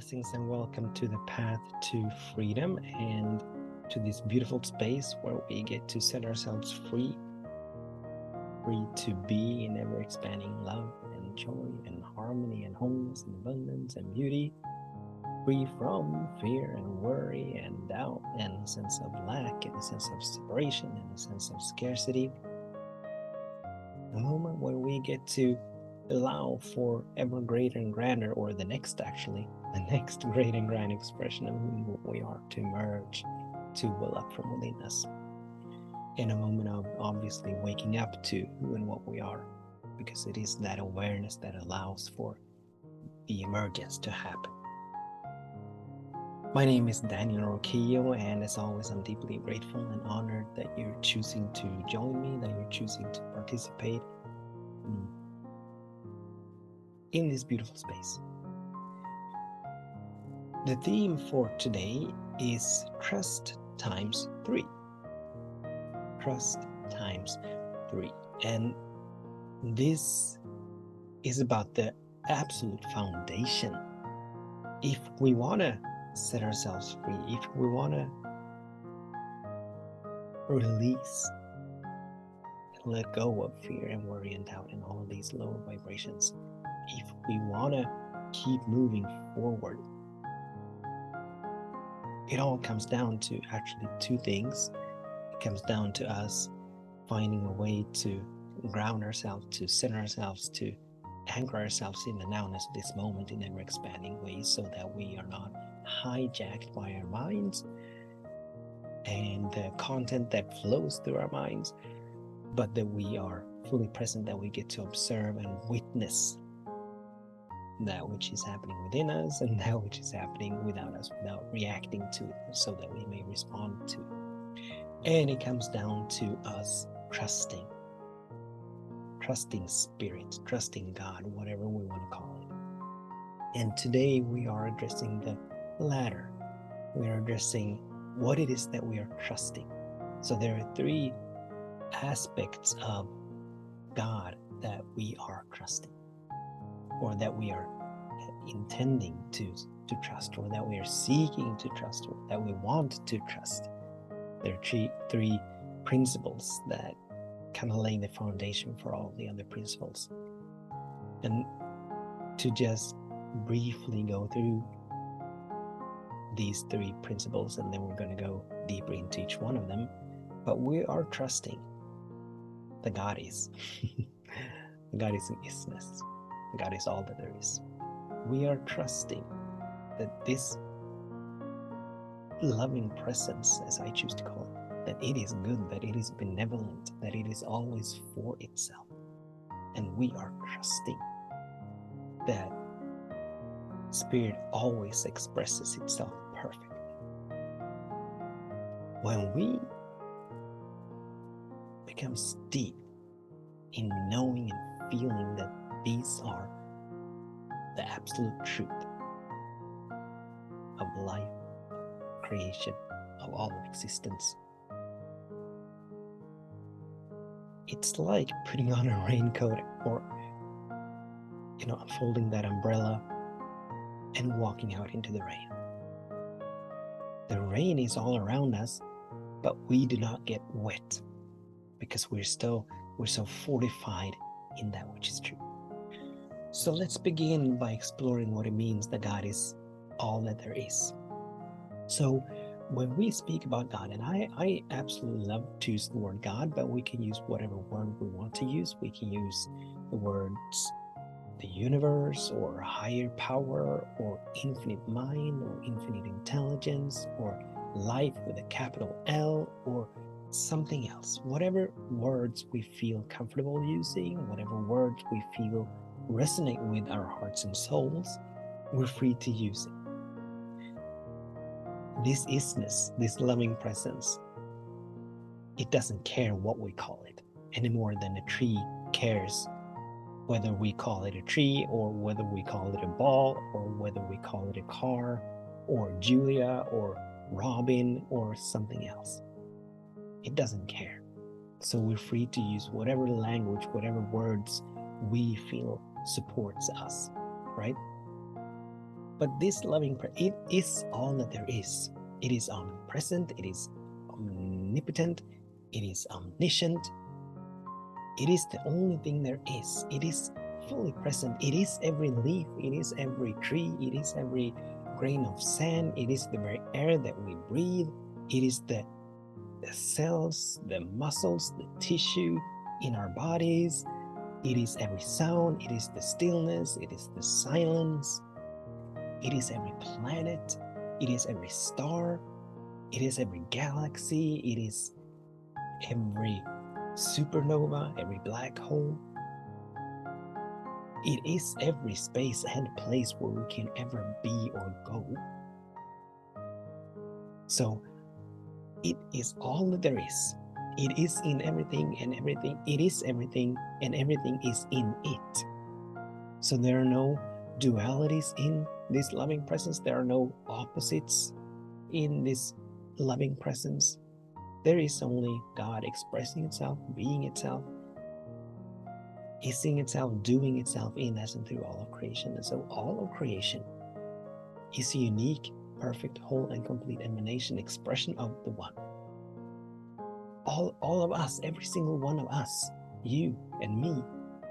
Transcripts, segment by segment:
Blessings and welcome to the path to freedom and to this beautiful space where we get to set ourselves free to be in ever expanding love and joy and harmony and wholeness and abundance and beauty, free from fear and worry and doubt and a sense of lack and a sense of separation and a sense of scarcity. A moment where we get to allow for ever greater and grander, or the next great and grand expression of who we are to emerge, to well up from within us. In a moment of obviously waking up to who and what we are, because it is that awareness that allows for the emergence to happen. My name is Daniel Roquillo, and as always, I'm deeply grateful and honored that you're choosing to join me, that you're choosing to participate in this beautiful space. The theme for today is trust times 3. Trust times 3. And this is about the absolute foundation. If we want to set ourselves free, if we want to release and let go of fear and worry and doubt and all of these lower vibrations, if we want to keep moving forward, it all comes down to actually two things. It comes down to us finding a way to ground ourselves, to center ourselves, to anchor ourselves in the nowness of this moment in ever expanding ways, so that we are not hijacked by our minds and the content that flows through our minds, but that we are fully present, that we get to observe and witness that which is happening within us and that which is happening without us, without reacting to it, so that we may respond to it. And it comes down to us trusting spirit, trusting God, whatever we want to call it. And today we are addressing the latter. We are addressing what it is that we are trusting. So there are 3 aspects of God that we are trusting, or that we are intending to trust, or that we are seeking to trust, or that we want to trust. There are 3 principles that kind of lay the foundation for all the other principles. And to just briefly go through these 3 principles, and then we're going to go deeper into each one of them. But we are trusting the God is. The God is in isness. The God is all that there is. We are trusting that this loving presence, as I choose to call it, that it is good, that it is benevolent, that it is always for itself. And we are trusting that Spirit always expresses itself perfectly. When we become steep in knowing and feeling that these are the absolute truth of life, of creation, of all of existence, it's like putting on a raincoat, or unfolding that umbrella and walking out into the rain. The rain is all around us, but we do not get wet, because we're so fortified in that which is true. So let's begin by exploring what it means that God is all that there is. So when we speak about God, and I absolutely love to use the word God, but we can use whatever word we want to use. We can use the words the universe, or higher power, or infinite mind, or infinite intelligence, or life with a capital L, or something else. Whatever words we feel comfortable using, whatever words we feel resonate with our hearts and souls, we're free to use it. This isness, this loving presence, it doesn't care what we call it, any more than a tree cares whether we call it a tree, or whether we call it a ball, or whether we call it a car, or Julia, or Robin, or something else. It doesn't care. So we're free to use whatever language, whatever words we feel supports us, right? But this it is all that there is. It is omnipresent, it is omnipotent, it is omniscient. It is the only thing there is. It is fully present. It is every leaf, it is every tree, it is every grain of sand, it is the very air that we breathe, it is the cells, the muscles, the tissue in our bodies, it is every sound, it is the stillness, it is the silence, it is every planet, it is every star, it is every galaxy, it is every supernova, every black hole. It is every space and place where we can ever be or go. So it is all that there is. It is in everything and everything. It is everything and everything is in it. So there are no dualities in this loving presence. There are no opposites in this loving presence. There is only God expressing itself, being itself, ising itself, doing itself in us and through all of creation. And so all of creation is a unique, perfect, whole, and complete emanation, expression of the One. All of us, every single one of us, you and me,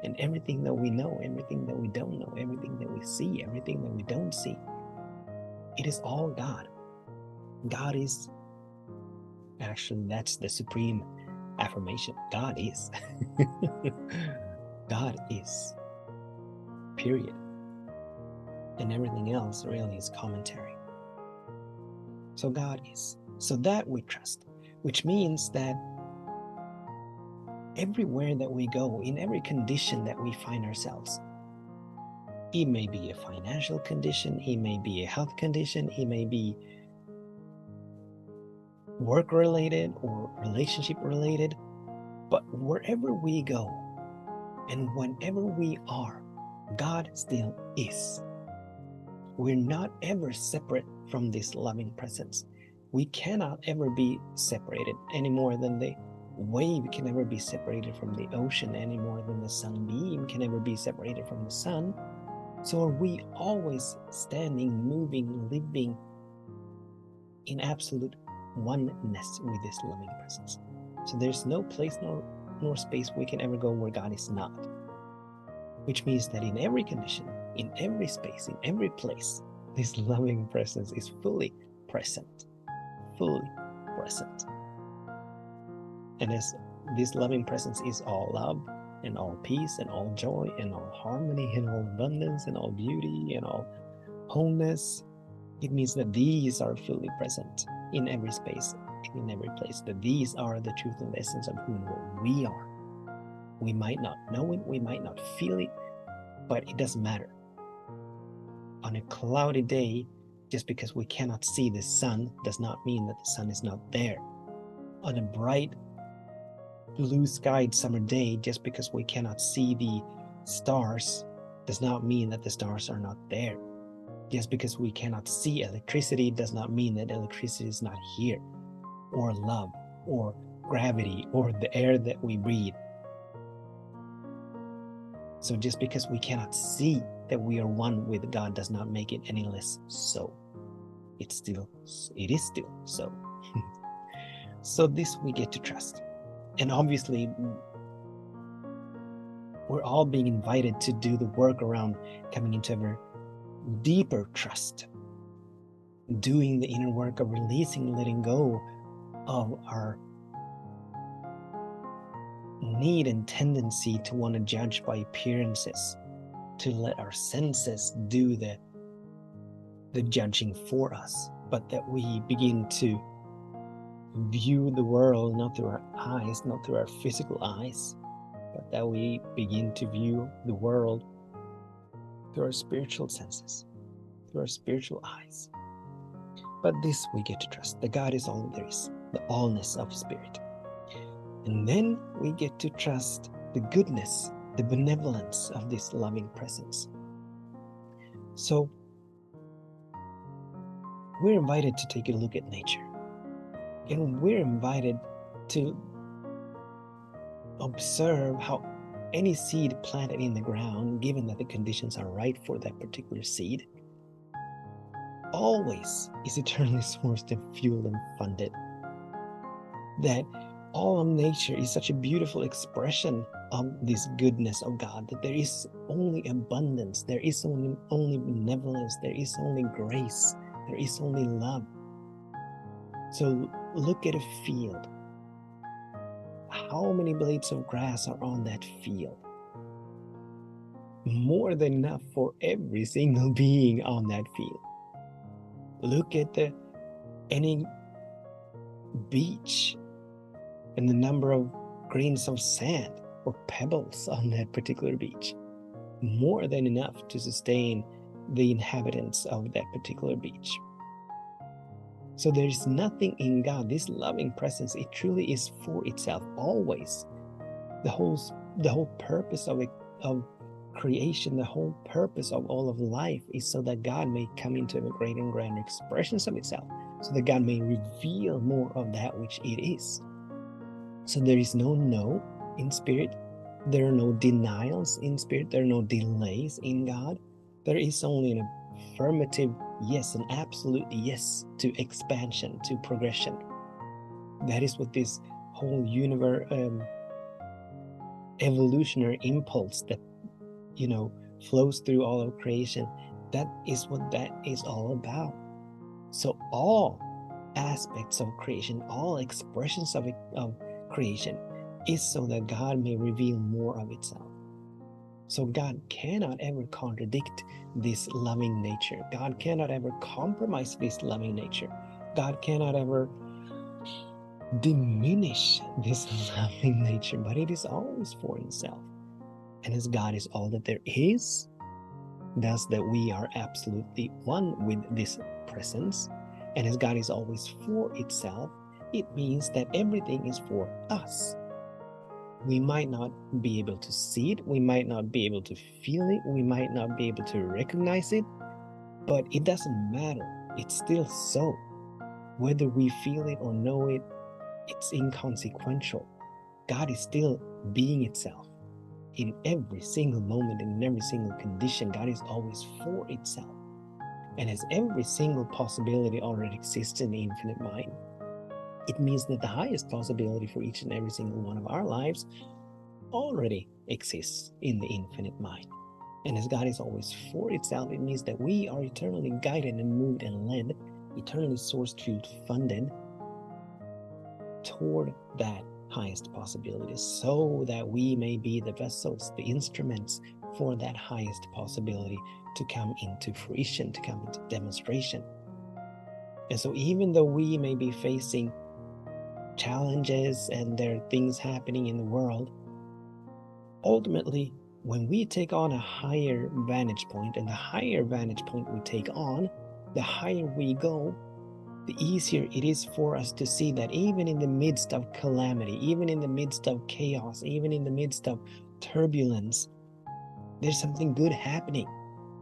and everything that we know, everything that we don't know, everything that we see, everything that we don't see, it is all God. God is, actually, that's the supreme affirmation. God is. God is. Period. And everything else really is commentary. So God is. So that we trust, which means that everywhere that we go, in every condition that we find ourselves, it may be a financial condition, it may be a health condition, it may be work-related or relationship-related, but wherever we go and whenever we are, God still is. We're not ever separate from this loving presence. We cannot ever be separated any more than the wave can never be separated from the ocean, any more than the sunbeam can ever be separated from the sun. So are we always standing, moving, living in absolute oneness with this loving presence. So there's no place nor space we can ever go where God is not. Which means that in every condition, in every space, in every place, this loving presence is fully present. Fully present. And as this loving presence is all love and all peace and all joy and all harmony and all abundance and all beauty and all wholeness, it means that these are fully present in every space, in every place, that these are the truth and the essence of who and what we are. We might not know it, we might not feel it, but it doesn't matter. On a cloudy day, just because we cannot see the sun does not mean that the sun is not there. On a bright, blue-skied summer day, just because we cannot see the stars does not mean that the stars are not there. Just because we cannot see electricity does not mean that electricity is not here, or love, or gravity, or the air that we breathe. So just because we cannot see that we are one with God does not make it any less so. It is still so. So this we get to trust. And obviously, we're all being invited to do the work around coming into ever deeper trust, doing the inner work of releasing, letting go of our need and tendency to want to judge by appearances, to let our senses do the judging for us, but that we begin to view the world not through our eyes, not through our physical eyes, but that we begin to view the world through our spiritual senses, through our spiritual eyes. But this we get to trust, that God is all there is, the allness of spirit. And then we get to trust the goodness, the benevolence of this loving presence. So we're invited to take a look at nature. And we're invited to observe how any seed planted in the ground, given that the conditions are right for that particular seed, always is eternally sourced and fueled and funded. That all of nature is such a beautiful expression of this goodness of God, that there is only abundance, there is only benevolence, there is only grace, there is only love. So look at a field. How many blades of grass are on that field? More than enough for every single being on that field. Look at any beach and the number of grains of sand or pebbles on that particular beach. More than enough to sustain the inhabitants of that particular beach. So there is nothing in God, this loving presence, it truly is for itself, always. The whole purpose of creation, the whole purpose of all of life is so that God may come into a greater and grander expressions of itself, so that God may reveal more of that which it is. So there is no no in spirit, there are no denials in spirit, there are no delays in God. There is only an affirmative yes, an absolute yes to expansion, to progression. That is what this whole universe, evolutionary impulse that flows through all of creation, that is what that is all about. So all aspects of creation, all expressions of creation is so that God may reveal more of itself. So God cannot ever contradict this loving nature. God cannot ever compromise this loving nature. God cannot ever diminish this loving nature, but it is always for himself. And as God is all that there is, thus that we are absolutely one with this presence, and as God is always for itself, it means that everything is for us. We might not be able to see it, we might not be able to feel it, we might not be able to recognize it, but it doesn't matter. It's still so. Whether we feel it or know it, it's inconsequential. God is still being itself. In every single moment, in every single condition, God is always for itself. And as every single possibility already exists in the infinite mind, it means that the highest possibility for each and every single one of our lives already exists in the infinite mind. And as God is always for itself, it means that we are eternally guided and moved and led, eternally sourced, fueled, funded toward that highest possibility, so that we may be the vessels, the instruments for that highest possibility to come into fruition, to come into demonstration. And so even though we may be facing challenges and there are things happening in the world, ultimately, when we take on a higher vantage point, and the higher vantage point we take on, the higher we go, the easier it is for us to see that even in the midst of calamity, even in the midst of chaos, even in the midst of turbulence, there's something good happening.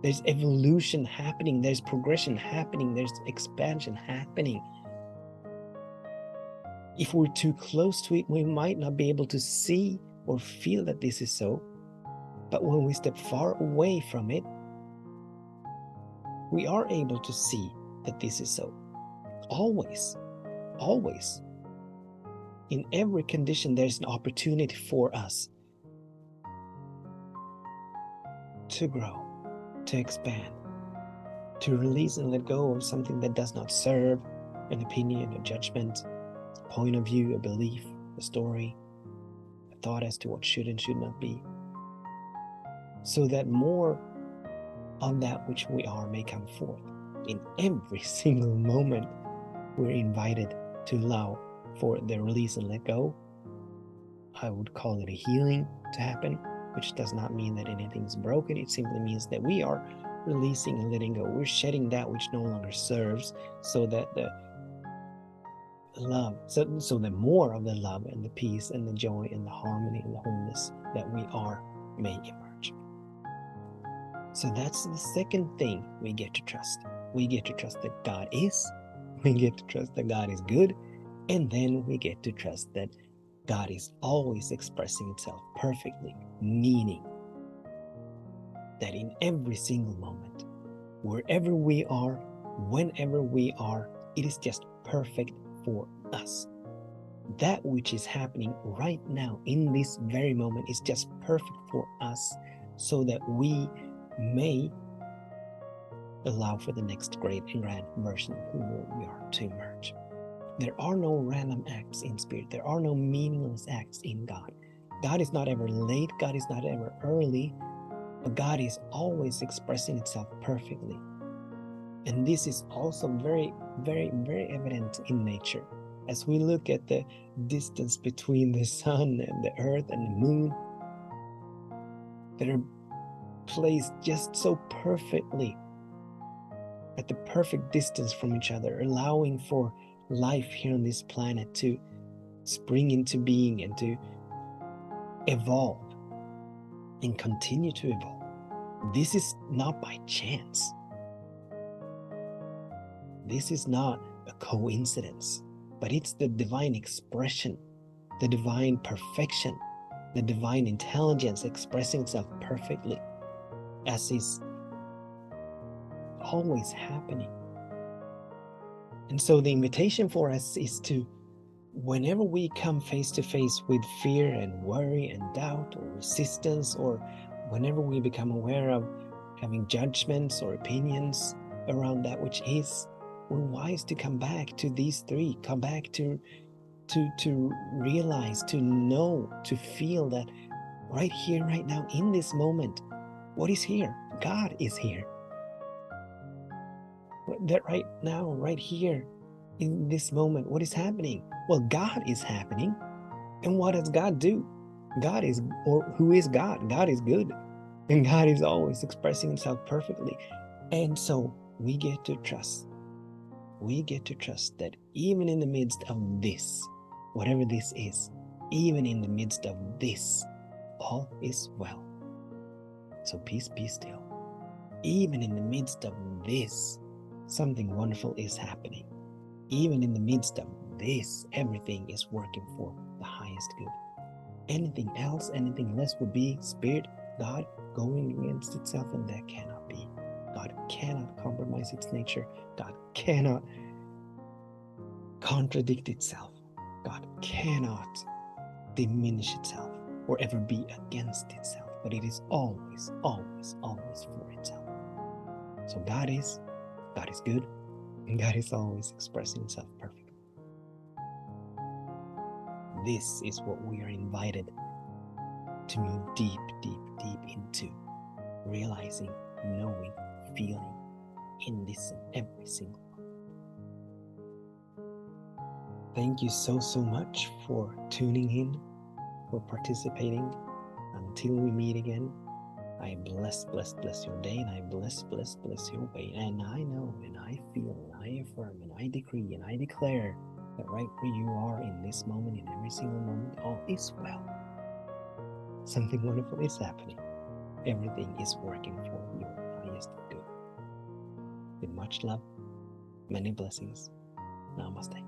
There's evolution happening, there's progression happening, there's expansion happening. If we're too close to it, we might not be able to see or feel that this is so. But when we step far away from it, we are able to see that this is so. Always, always. In every condition, there's an opportunity for us to grow, to expand, to release and let go of something that does not serve an opinion, a judgment, a point of view, a belief, a story, a thought as to what should and should not be, so that more of that which we are may come forth. In every single moment, we're invited to allow for the release and let go. I would call it a healing to happen, which does not mean that anything's broken. It simply means that we are releasing and letting go. We're shedding that which no longer serves, so that the love, so that more of the love and the peace and the joy and the harmony and the wholeness that we are may emerge. So that's the second thing we get to trust. We get to trust that God is, we get to trust that God is good, and then we get to trust that God is always expressing itself perfectly, meaning that in every single moment, wherever we are, whenever we are, it is just perfect for us. That which is happening right now in this very moment is just perfect for us, so that we may allow for the next great and grand version of who we are to emerge. There are no random acts in spirit. There are no meaningless acts in God. God is not ever late. God is not ever early. But God is always expressing itself perfectly. And this is also very, very, very evident in nature. As we look at the distance between the sun and the earth and the moon, that are placed just so perfectly at the perfect distance from each other, allowing for life here on this planet to spring into being and to evolve and continue to evolve. This is not by chance. This is not a coincidence, but it's the divine expression, the divine perfection, the divine intelligence expressing itself perfectly, as is always happening. And so the invitation for us is to, whenever we come face to face with fear and worry and doubt or resistance, or whenever we become aware of having judgments or opinions around that which is, we're wise to come back to these three, come back to realize, to know, to feel that right here, right now, in this moment, what is here? God is here. That right now, right here, in this moment, what is happening? Well, God is happening. And what does God do? God is, or who is God? God is good. And God is always expressing himself perfectly. And so we get to trust. We get to trust that even in the midst of this, whatever this is, even in the midst of this, all is well. So peace, be still. Even in the midst of this, something wonderful is happening. Even in the midst of this, everything is working for the highest good. Anything else, anything less would be spirit, God, going against itself, and that cannot be. God cannot compromise its nature. God cannot contradict itself. God cannot diminish itself or ever be against itself, but it is always, always, always for itself. So God is good, and God is always expressing himself perfectly. This is what we are invited to move deep, deep, deep into, realizing, knowing, feeling in this and every single one. Thank you so much for tuning in, for participating. Until we meet again, I bless your day, and I bless your way. And I know, and I feel, and I affirm, and I decree, and I declare that right where you are in this moment, in every single moment, all is well. Something wonderful is happening. Everything is working for your highest good. With much love, many blessings. Namaste.